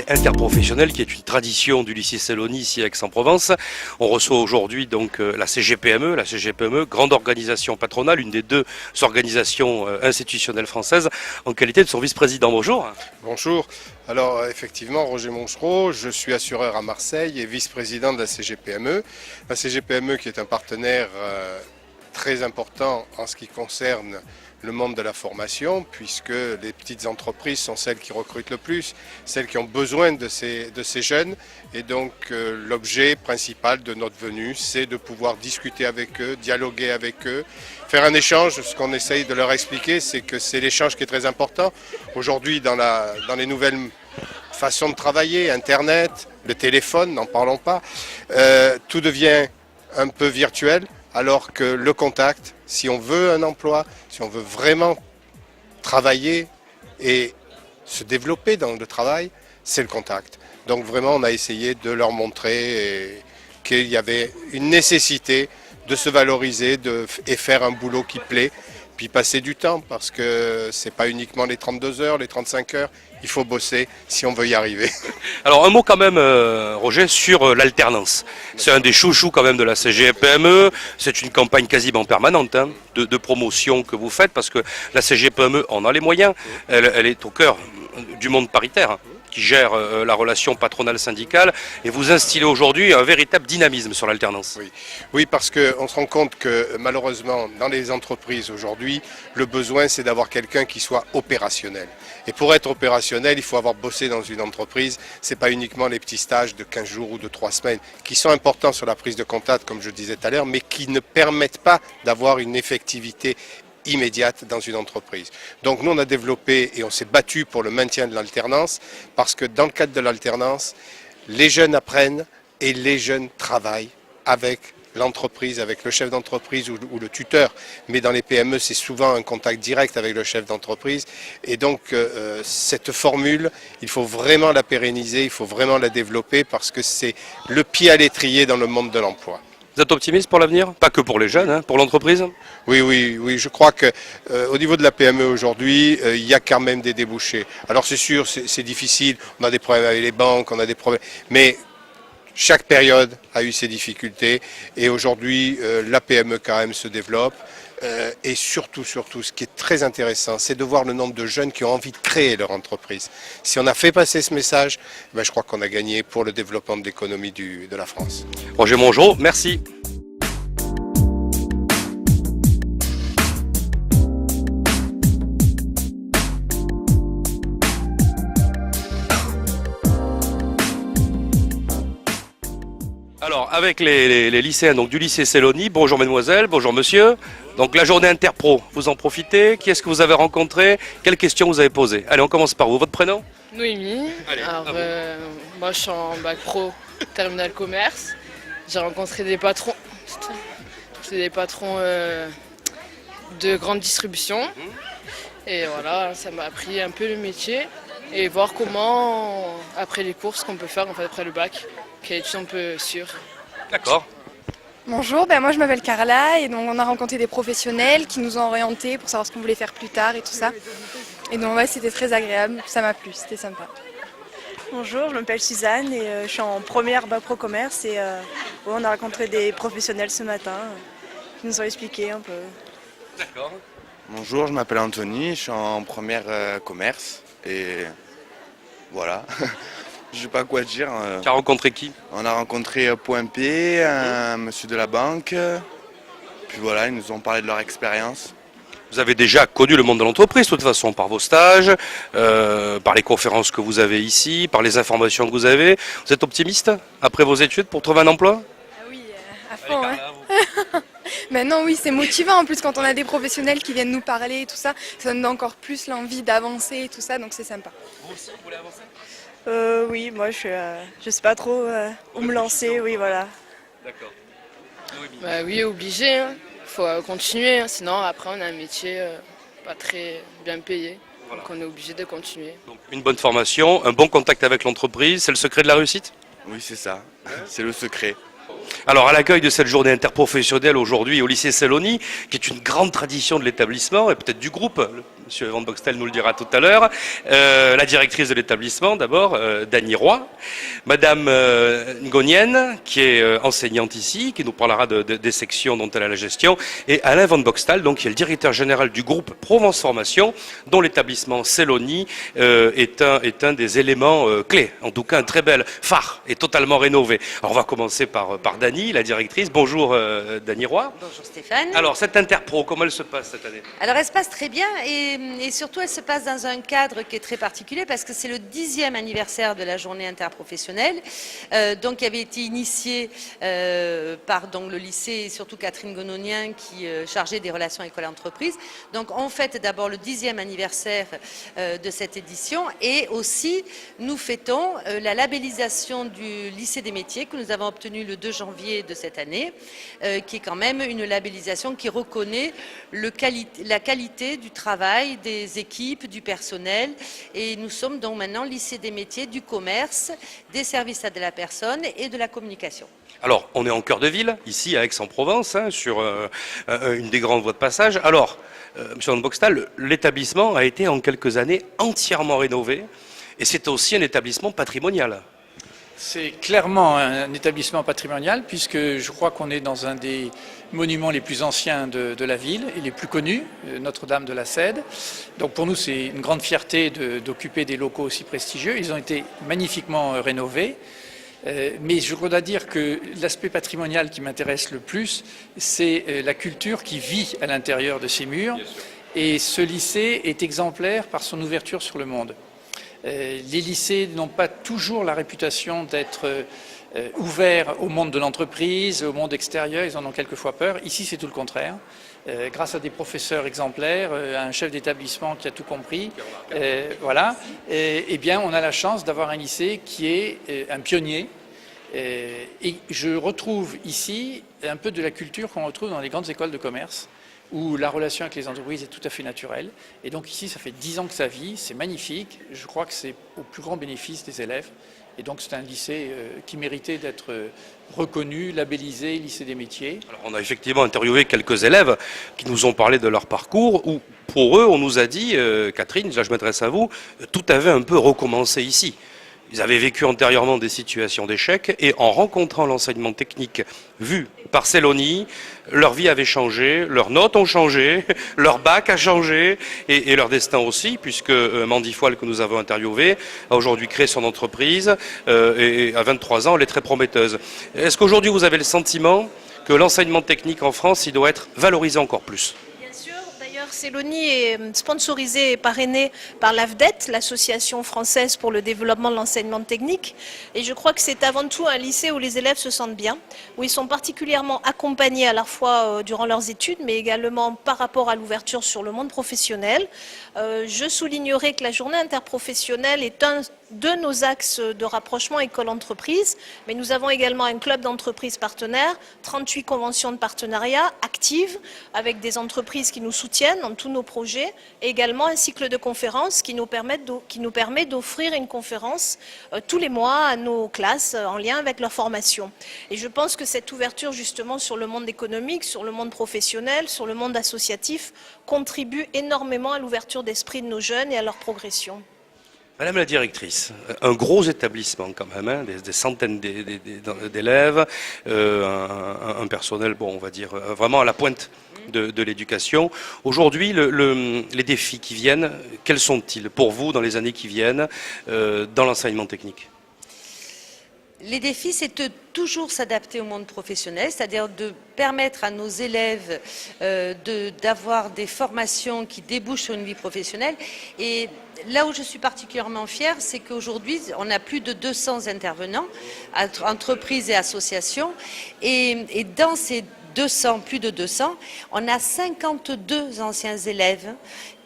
interprofessionnelle qui est une tradition du lycée Selloni ici à Aix-en-Provence. On reçoit aujourd'hui donc la CGPME, grande organisation patronale, une des deux organisations institutionnelles françaises, en qualité de son vice-président. Bonjour. Bonjour. Alors effectivement, Roger Monchereau, je suis assureur à Marseille et vice-président de la CGPME. La CGPME qui est un partenaire très important en ce qui concerne le monde de la formation, puisque les petites entreprises sont celles qui recrutent le plus, celles qui ont besoin de ces jeunes. Et donc l'objet principal de notre venue, c'est de pouvoir discuter avec eux, dialoguer avec eux, faire un échange. Ce qu'on essaye de leur expliquer, c'est que c'est l'échange qui est très important. Aujourd'hui, dans les nouvelles façons de travailler, Internet, le téléphone, n'en parlons pas, tout devient un peu virtuel. Alors que le contact, si on veut un emploi, si on veut vraiment travailler et se développer dans le travail, c'est le contact. Donc vraiment, on a essayé de leur montrer qu'il y avait une nécessité de se valoriser et faire un boulot qui plaît, puis passer du temps, parce que c'est pas uniquement les 32 heures, les 35 heures, il faut bosser si on veut y arriver. Alors un mot quand même, Roger, sur l'alternance. C'est un des chouchous quand même de la CGPME, c'est une campagne quasiment permanente de promotion que vous faites, parce que la CGPME en a les moyens, elle est au cœur du monde paritaire, qui gère la relation patronale-syndicale, et vous instillez aujourd'hui un véritable dynamisme sur l'alternance. Oui, parce qu'on se rend compte que malheureusement, dans les entreprises aujourd'hui, le besoin c'est d'avoir quelqu'un qui soit opérationnel. Et pour être opérationnel, il faut avoir bossé dans une entreprise. Ce n'est pas uniquement les petits stages de 15 jours ou de 3 semaines qui sont importants sur la prise de contact, comme je disais tout à l'heure, mais qui ne permettent pas d'avoir une effectivité immédiate dans une entreprise. Donc nous on a développé et on s'est battu pour le maintien de l'alternance, parce que dans le cadre de l'alternance, les jeunes apprennent et les jeunes travaillent avec l'entreprise, avec le chef d'entreprise ou le tuteur. Mais dans les PME, c'est souvent un contact direct avec le chef d'entreprise. Et donc cette formule, il faut vraiment la pérenniser, il faut vraiment la développer, parce que c'est le pied à l'étrier dans le monde de l'emploi. Vous êtes optimiste pour l'avenir? Pas que pour les jeunes, pour l'entreprise? Oui, je crois que au niveau de la PME aujourd'hui, il y a quand même des débouchés. Alors c'est sûr, c'est difficile, on a des problèmes avec les banques, on a des problèmes, mais chaque période a eu ses difficultés, et aujourd'hui la PME quand même se développe. Et surtout, ce qui est très intéressant, c'est de voir le nombre de jeunes qui ont envie de créer leur entreprise. Si on a fait passer ce message, je crois qu'on a gagné pour le développement de l'économie de la France. Roger Monchereau, merci. Alors, avec les lycéens donc, du lycée Selloni, bonjour mesdemoiselles, bonjour monsieur. Donc la journée interpro, vous en profitez. Qui est-ce que vous avez rencontré? Quelles questions vous avez posées? Allez, on commence par vous. Votre prénom? Noémie. Allez, alors, moi je suis en bac pro terminal commerce. J'ai rencontré des patrons. C'est des patrons de grande distribution. Et voilà, ça m'a appris un peu le métier. Et voir comment, après les courses, qu'on peut faire en fait, après le bac. Quelle étude on peut suivre. D'accord. Bonjour, moi je m'appelle Carla, et donc on a rencontré des professionnels qui nous ont orientés pour savoir ce qu'on voulait faire plus tard et tout ça. Et donc c'était très agréable, ça m'a plu, c'était sympa. Bonjour, je m'appelle Suzanne et je suis en première bac pro commerce, et on a rencontré des professionnels ce matin qui nous ont expliqué un peu. D'accord. Bonjour, je m'appelle Anthony, je suis en première commerce et voilà. Je sais pas quoi dire. Tu as rencontré qui? On a rencontré Point P, un monsieur de la banque. Puis voilà, ils nous ont parlé de leur expérience. Vous avez déjà connu le monde de l'entreprise, de toute façon, par vos stages, par les conférences que vous avez ici, par les informations que vous avez. Vous êtes optimiste après vos études pour trouver un emploi? Ah oui, à fond. Maintenant, oui, c'est motivant. En plus, quand on a des professionnels qui viennent nous parler et tout ça, ça donne encore plus l'envie d'avancer et tout ça, donc c'est sympa. Vous aussi, vous voulez avancer? Oui, moi je sais pas trop où me lancer, oui voilà. D'accord. Oui, obligé. Faut continuer, sinon après on a un métier pas très bien payé. Voilà. Donc on est obligé de continuer. Donc, une bonne formation, un bon contact avec l'entreprise, c'est le secret de la réussite? Oui, c'est ça, c'est le secret. Alors à l'accueil de cette journée interprofessionnelle aujourd'hui au lycée Selloni, qui est une grande tradition de l'établissement et peut-être du groupe, M. Van Boxtel nous le dira tout à l'heure. La directrice de l'établissement, d'abord, Dany Roy. Madame Ngonienne, qui est enseignante ici, qui nous parlera des sections dont elle a la gestion. Et Alain Van Boxtel, donc, qui est le directeur général du groupe Provence Formation, dont l'établissement Célonie est un des éléments clés. En tout cas, un très bel phare et totalement rénové. Alors, on va commencer par Dany, la directrice. Bonjour Dany Roy. Bonjour Stéphane. Alors, cette Interpro, comment elle se passe cette année? Alors elle se passe très bien et surtout elle se passe dans un cadre qui est très particulier parce que c'est le 10e anniversaire de la journée interprofessionnelle, donc qui avait été initié par donc, le lycée et surtout Catherine Gononien qui chargeait des relations école-entreprise. Donc on fête d'abord le 10e anniversaire de cette édition et aussi nous fêtons la labellisation du lycée des métiers que nous avons obtenue le 2 janvier de cette année, qui est quand même une labellisation qui reconnaît la qualité du travail des équipes, du personnel. Et nous sommes donc maintenant lycée des métiers, du commerce, des services à la personne et de la communication. Alors, on est en cœur de ville, ici à Aix-en-Provence, hein, sur une des grandes voies de passage. Alors, M. Van Boxtel, l'établissement a été en quelques années entièrement rénové et c'est aussi un établissement patrimonial. C'est clairement un établissement patrimonial puisque je crois qu'on est dans un des monuments les plus anciens de la ville et les plus connus, Notre-Dame de la Cède. Donc pour nous, c'est une grande fierté d'occuper des locaux aussi prestigieux. Ils ont été magnifiquement rénovés. Mais je dois dire que l'aspect patrimonial qui m'intéresse le plus, c'est la culture qui vit à l'intérieur de ces murs. Et ce lycée est exemplaire par son ouverture sur le monde. Les lycées n'ont pas toujours la réputation d'être ouverts au monde de l'entreprise, au monde extérieur, ils en ont quelquefois peur. Ici, c'est tout le contraire. Grâce à des professeurs exemplaires, à un chef d'établissement qui a tout compris, voilà, eh bien, on a la chance d'avoir un lycée qui est un pionnier. Et je retrouve ici un peu de la culture qu'on retrouve dans les grandes écoles de commerce, où la relation avec les entreprises est tout à fait naturelle. Et donc ici, ça fait 10 ans que ça vit, c'est magnifique. Je crois que c'est au plus grand bénéfice des élèves. Et donc c'est un lycée qui méritait d'être reconnu, labellisé, lycée des métiers. Alors, on a effectivement interviewé quelques élèves qui nous ont parlé de leur parcours, où pour eux, on nous a dit, Catherine, là je m'adresse à vous, tout avait un peu recommencé ici. Ils avaient vécu antérieurement des situations d'échec et en rencontrant l'enseignement technique vu par Célonie, leur vie avait changé, leurs notes ont changé, leur bac a changé et leur destin aussi, puisque Mandy Foile, que nous avons interviewé, a aujourd'hui créé son entreprise et à 23 ans, elle est très prometteuse. Est-ce qu'aujourd'hui vous avez le sentiment que l'enseignement technique en France, il doit être valorisé encore plus ? Célonie est sponsorisée et parrainée par l'AFDET, l'Association française pour le développement de l'enseignement technique. Et je crois que c'est avant tout un lycée où les élèves se sentent bien, où ils sont particulièrement accompagnés à la fois durant leurs études, mais également par rapport à l'ouverture sur le monde professionnel. Je soulignerai que la journée interprofessionnelle est un de nos axes de rapprochement école-entreprise, mais nous avons également un club d'entreprises partenaires, 38 conventions de partenariat actives avec des entreprises qui nous soutiennent dans tous nos projets, et également un cycle de conférences qui nous permet d'offrir une conférence tous les mois à nos classes en lien avec leur formation. Et je pense que cette ouverture justement sur le monde économique, sur le monde professionnel, sur le monde associatif contribue énormément à l'ouverture d'esprit de nos jeunes et à leur progression. Madame la directrice, un gros établissement quand même, hein, des centaines d'élèves, un personnel, bon, on va dire, vraiment à la pointe de l'éducation. Aujourd'hui, les défis qui viennent, quels sont-ils pour vous dans les années qui viennent dans l'enseignement technique ? Les défis, c'est de toujours s'adapter au monde professionnel, c'est-à-dire de permettre à nos élèves d'avoir des formations qui débouchent sur une vie professionnelle. Et là où je suis particulièrement fière, c'est qu'aujourd'hui, on a plus de 200 intervenants, entreprises et associations. Et dans ces plus de 200, on a 52 anciens élèves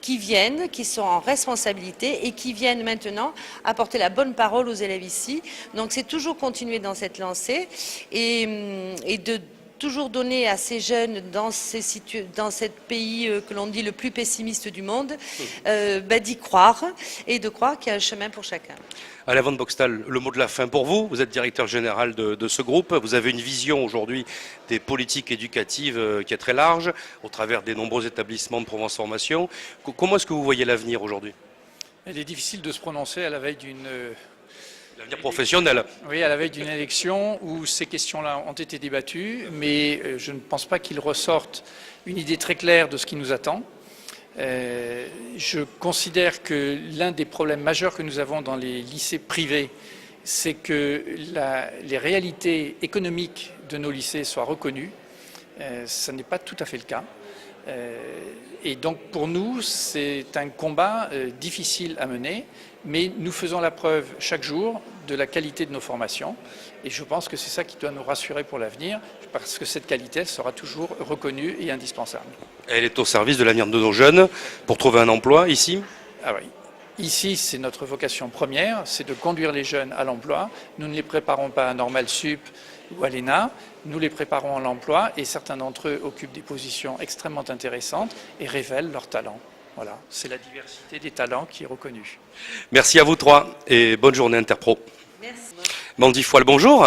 qui sont en responsabilité et qui viennent maintenant apporter la bonne parole aux élèves ici. Donc c'est toujours continuer dans cette lancée et de toujours donner à ces jeunes dans ce pays que l'on dit le plus pessimiste du monde, d'y croire et de croire qu'il y a un chemin pour chacun. Alain Van Boxtal, le mot de la fin pour vous. Vous êtes directeur général de ce groupe. Vous avez une vision aujourd'hui des politiques éducatives qui est très large, au travers des nombreux établissements de Provence-Formation. Comment est-ce que vous voyez l'avenir aujourd'hui? Il est difficile de se prononcer à la veille d'une... L'avenir professionnel. Oui, à la veille d'une élection où ces questions-là ont été débattues, mais je ne pense pas qu'il ressorte une idée très claire de ce qui nous attend. Je considère que l'un des problèmes majeurs que nous avons dans les lycées privés, c'est que les réalités économiques de nos lycées soient reconnues. Ça n'est pas tout à fait le cas. Et donc pour nous, c'est un combat difficile à mener, mais nous faisons la preuve chaque jour de la qualité de nos formations. Et je pense que c'est ça qui doit nous rassurer pour l'avenir, parce que cette qualité elle sera toujours reconnue et indispensable. Elle est au service de l'avenir de nos jeunes pour trouver un emploi ici? Ah oui. Ici, c'est notre vocation première, c'est de conduire les jeunes à l'emploi. Nous ne les préparons pas à Normal Sup ou à l'ENA, nous les préparons à l'emploi et certains d'entre eux occupent des positions extrêmement intéressantes et révèlent leurs talents. Voilà, c'est la diversité des talents qui est reconnue. Merci à vous trois et bonne journée Interpro. Merci. Mandy Foile, bonjour.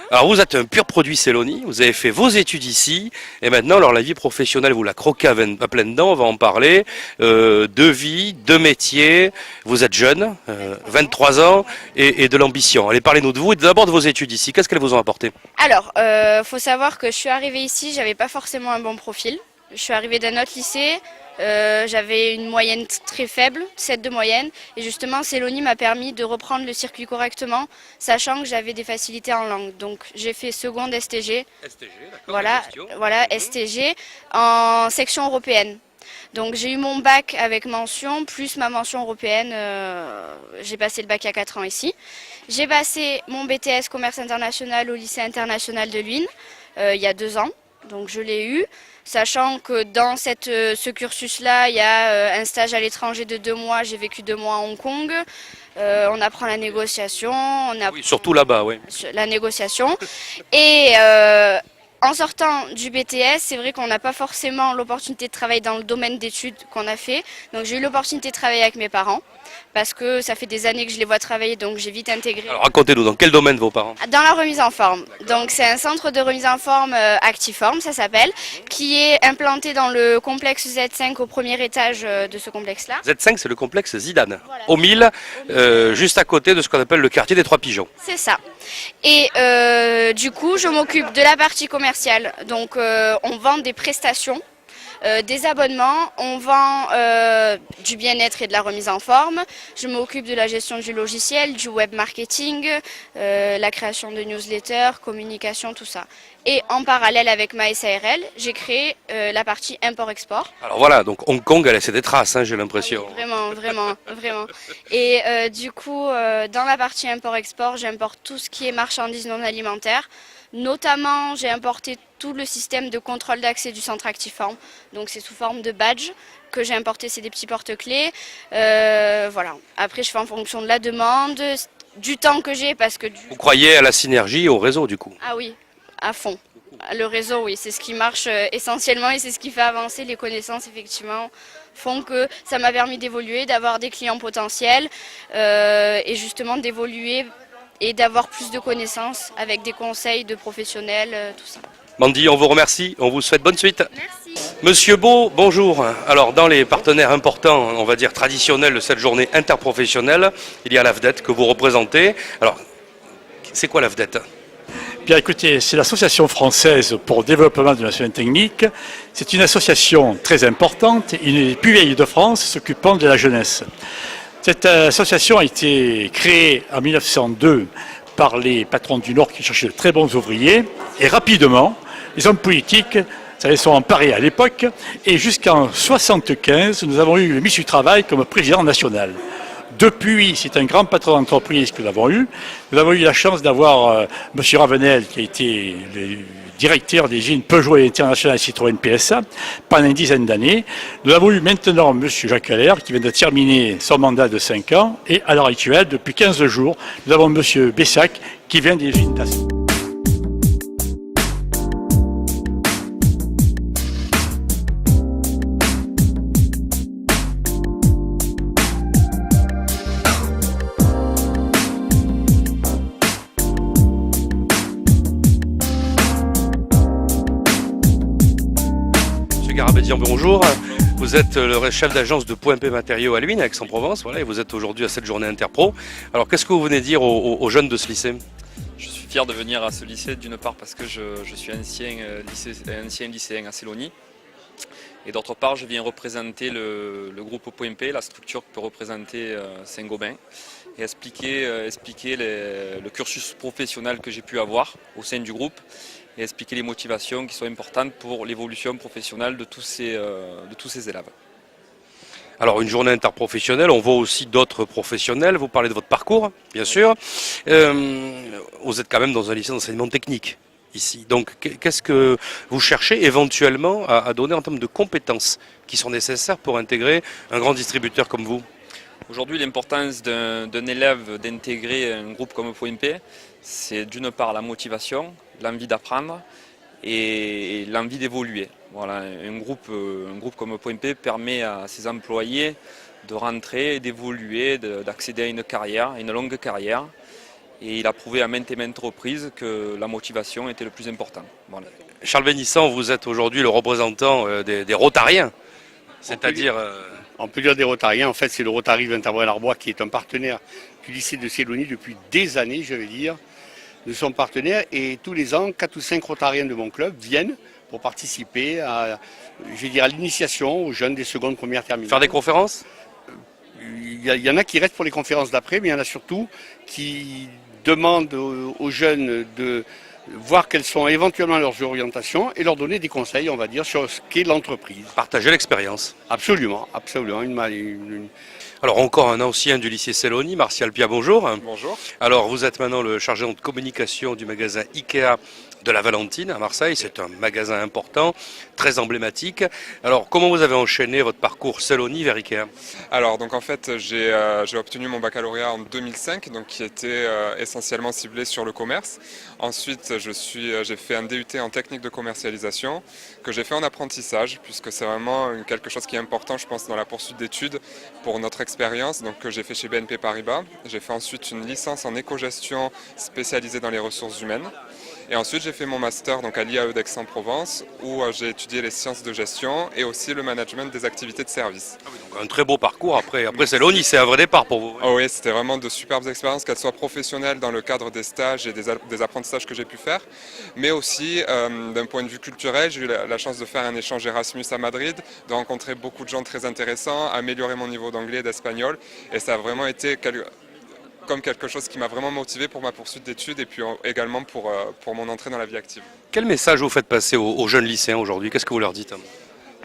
Alors vous êtes un pur produit Célonie, vous avez fait vos études ici et maintenant alors la vie professionnelle vous la croquez à pleines dents, on va en parler, de vie, de métier, vous êtes jeune, 23 ans et de l'ambition. Allez parlez-nous de vous et d'abord de vos études ici, qu'est-ce qu'elles vous ont apporté? Alors, faut savoir que je suis arrivée ici, j'avais pas forcément un bon profil, je suis arrivée d'un autre lycée. J'avais une moyenne très faible, 7 de moyenne, et justement Célonie m'a permis de reprendre le circuit correctement, sachant que j'avais des facilités en langue. Donc j'ai fait seconde STG, voilà, STG, en section européenne. Donc j'ai eu mon bac avec mention, plus ma mention européenne, j'ai passé le bac il y a 4 ans ici. J'ai passé mon BTS commerce international au lycée international de Luynes, il y a 2 ans, donc je l'ai eu. Sachant que dans ce cursus-là, il y a un stage à l'étranger de 2 mois, j'ai vécu 2 mois à Hong Kong, on apprend la négociation, Oui, surtout là-bas, oui. La négociation. Et en sortant du BTS, c'est vrai qu'on n'a pas forcément l'opportunité de travailler dans le domaine d'études qu'on a fait. Donc j'ai eu l'opportunité de travailler avec mes parents, parce que ça fait des années que je les vois travailler, donc j'ai vite intégré. Alors racontez-nous, dans quel domaine vos parents? Dans la remise en forme. Donc c'est un centre de remise en forme Actiform, ça s'appelle, qui est implanté dans le complexe Z5 au premier étage de ce complexe-là. Z5, c'est le complexe Zidane, voilà. Au 1000, juste à côté de ce qu'on appelle le quartier des Trois Pigeons. C'est ça. Et du coup, je m'occupe de la partie commerciale. Donc on vend des prestations. Des abonnements, on vend du bien-être et de la remise en forme. Je m'occupe de la gestion du logiciel, du web marketing, la création de newsletters, communication, tout ça. Et en parallèle avec ma SARL, j'ai créé la partie import-export. Alors voilà, donc Hong Kong a laissé des traces, hein, j'ai l'impression. Oui, vraiment. Et du coup, dans la partie import-export, j'importe tout ce qui est marchandises non alimentaires. Notamment, j'ai importé tout le système de contrôle d'accès du centre Actiform. Donc c'est sous forme de badge que j'ai importé, c'est des petits porte-clés. Voilà. Après, je fais en fonction de la demande, du temps que j'ai parce que... Vous croyez à la synergie et au réseau du coup? Ah oui, à fond. Le réseau, oui, c'est ce qui marche essentiellement et c'est ce qui fait avancer les connaissances, effectivement, font que ça m'a permis d'évoluer, d'avoir des clients potentiels et justement d'évoluer et d'avoir plus de connaissances avec des conseils de professionnels, tout ça. Mandy, on vous remercie, on vous souhaite bonne suite. Merci. Monsieur Beau, bonjour. Alors dans les partenaires importants, on va dire traditionnels de cette journée interprofessionnelle, il y a l'AFDET que vous représentez. Alors, c'est quoi l'AFDET ? Bien écoutez, c'est l'Association française pour le développement de l'enseignement technique. C'est une association très importante, une des plus vieilles de France, s'occupant de la jeunesse. Cette association a été créée en 1902 par les patrons du Nord qui cherchaient de très bons ouvriers. Et rapidement, les hommes politiques se sont emparés à l'époque. Et jusqu'en 1975, nous avons eu le ministre du Travail comme président national. Depuis, c'est un grand patron d'entreprise que nous avons eu. Nous avons eu la chance d'avoir M. Ravenel, qui a été le directeur des usines Peugeot et International Citroën PSA pendant une dizaine d'années. Nous avons eu maintenant M. Jacques Allaire, qui vient de terminer son mandat de 5 ans. Et à l'heure actuelle, depuis 15 jours, nous avons M. Bessac, qui vient des usines Dassault. dire bonjour. Vous êtes le chef d'agence de Point P Matériaux à Luynes, à Aix-en-Provence, voilà, et vous êtes aujourd'hui à cette journée Interpro. Alors qu'est-ce que vous venez dire aux jeunes de ce lycée? Je suis fier de venir à ce lycée, d'une part parce que je suis ancien lycéen à Célonie, et d'autre part je viens représenter le groupe Point P, la structure que peut représenter Saint-Gobain, et expliquer le cursus professionnel que j'ai pu avoir au sein du groupe, et expliquer les motivations qui sont importantes pour l'évolution professionnelle de tous ces élèves. Alors une journée interprofessionnelle, on voit aussi d'autres professionnels, vous parlez de votre parcours, bien sûr. Vous êtes quand même dans un lycée d'enseignement technique ici, donc qu'est-ce que vous cherchez éventuellement à donner en termes de compétences qui sont nécessaires pour intégrer un grand distributeur comme vous? Aujourd'hui, l'importance d'un élève d'intégrer un groupe comme Point P, c'est d'une part la motivation, l'envie d'apprendre et l'envie d'évoluer. Voilà, un groupe comme Point P permet à ses employés de rentrer, d'évoluer, d'accéder à une carrière, une longue carrière. Et il a prouvé à maintes et maintes reprises que la motivation était le plus important. Voilà. Charles Bénissant, vous êtes aujourd'hui le représentant des Rotariens, c'est-à-dire... On peut dire des Rotariens, en fait c'est le Rotary Vingt-Arbois qui est un partenaire du lycée de Célonie depuis des années, je vais dire. Nous sommes partenaires et tous les ans, 4 ou 5 Rotariens de mon club viennent pour participer à l'initiation aux jeunes des secondes, premières terminales. Faire des conférences? Il y en a qui restent pour les conférences d'après, mais il y en a surtout qui demandent aux jeunes de voir quelles sont éventuellement leurs orientations et leur donner des conseils, on va dire, sur ce qu'est l'entreprise. Partager l'expérience. Absolument, absolument. Alors encore un ancien du lycée Célonie, Martial Pia, bonjour. Bonjour. Alors vous êtes maintenant le chargé de communication du magasin Ikea de la Valentine à Marseille. C'est un magasin important, très emblématique. Alors comment vous avez enchaîné votre parcours Célonie vers Ikea? Alors donc en fait j'ai obtenu mon baccalauréat en 2005, donc qui était essentiellement ciblé sur le commerce. Ensuite j'ai fait un DUT en technique de commercialisation que j'ai fait en apprentissage, puisque c'est vraiment quelque chose qui est important je pense dans la poursuite d'études pour notre expérience, donc que j'ai fait chez BNP Paribas. J'ai fait ensuite une licence en éco-gestion spécialisée dans les ressources humaines. Et ensuite, j'ai fait mon master donc, à l'IAE d'Aix-en-Provence où j'ai étudié les sciences de gestion et aussi le management des activités de service. Ah oui, donc un très beau parcours après Célonie, c'est un vrai départ pour vous. Oh oui, c'était vraiment de superbes expériences, qu'elles soient professionnelles dans le cadre des stages et des apprentissages que j'ai pu faire, mais aussi d'un point de vue culturel, j'ai eu la chance de faire un échange Erasmus à Madrid, de rencontrer beaucoup de gens très intéressants, améliorer mon niveau d'anglais et d'espagnol, et ça a vraiment été comme quelque chose qui m'a vraiment motivé pour ma poursuite d'études et puis également pour mon entrée dans la vie active. Quel message vous faites passer aux jeunes lycéens aujourd'hui? Qu'est-ce que vous leur dites?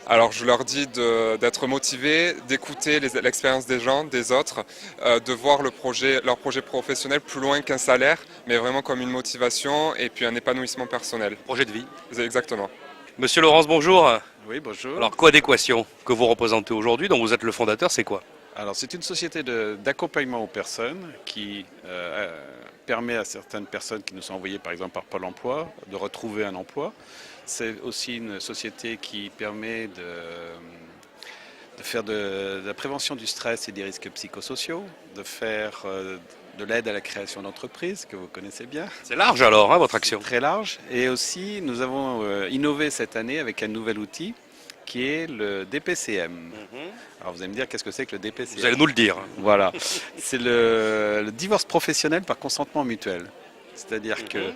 Alors je leur dis d'être motivés, d'écouter l'expérience des gens, des autres, de voir leur projet professionnel plus loin qu'un salaire, mais vraiment comme une motivation et puis un épanouissement personnel. Projet de vie. Exactement. Monsieur Laurence, bonjour. Oui, bonjour. Alors Coadéquation, que vous représentez aujourd'hui, dont vous êtes le fondateur, c'est quoi? Alors c'est une société d'accompagnement aux personnes qui permet à certaines personnes qui nous sont envoyées par exemple par Pôle emploi de retrouver un emploi. C'est aussi une société qui permet de faire de la prévention du stress et des risques psychosociaux, de faire de l'aide à la création d'entreprises, que vous connaissez bien. C'est large alors, hein, votre action? Très large. Et aussi nous avons innové cette année avec un nouvel outil qui est le DPCM. Alors vous allez me dire qu'est-ce que c'est que le DPCM? Vous allez nous le dire. Voilà, c'est le divorce professionnel par consentement mutuel. C'est-à-dire que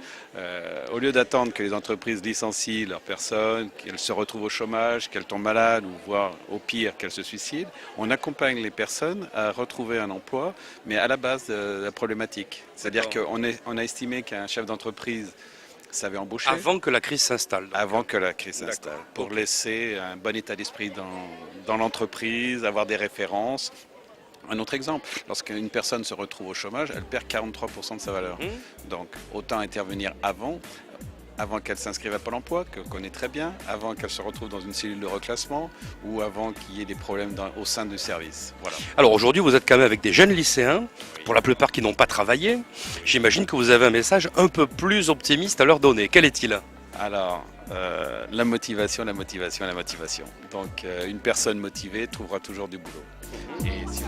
au lieu d'attendre que les entreprises licencient leurs personnes, qu'elles se retrouvent au chômage, qu'elles tombent malades ou voire au pire qu'elles se suicident, on accompagne les personnes à retrouver un emploi, mais à la base de la problématique. C'est-à-dire qu'on a estimé qu'un chef d'entreprise savait embaucher. Avant que la crise s'installe. Avant que la crise s'installe. Pour laisser un bon état d'esprit dans l'entreprise, avoir des références. Un autre exemple, lorsqu'une personne se retrouve au chômage, elle perd 43% de sa valeur. Donc autant intervenir avant qu'elle s'inscrive à Pôle emploi, qu'on connaît très bien, avant qu'elle se retrouve dans une cellule de reclassement ou avant qu'il y ait des problèmes au sein du service. Voilà. Alors aujourd'hui, vous êtes quand même avec des jeunes lycéens, pour la plupart qui n'ont pas travaillé. J'imagine que vous avez un message un peu plus optimiste à leur donner. Quel est-il? Alors, la motivation. Donc une personne motivée trouvera toujours du boulot. Et si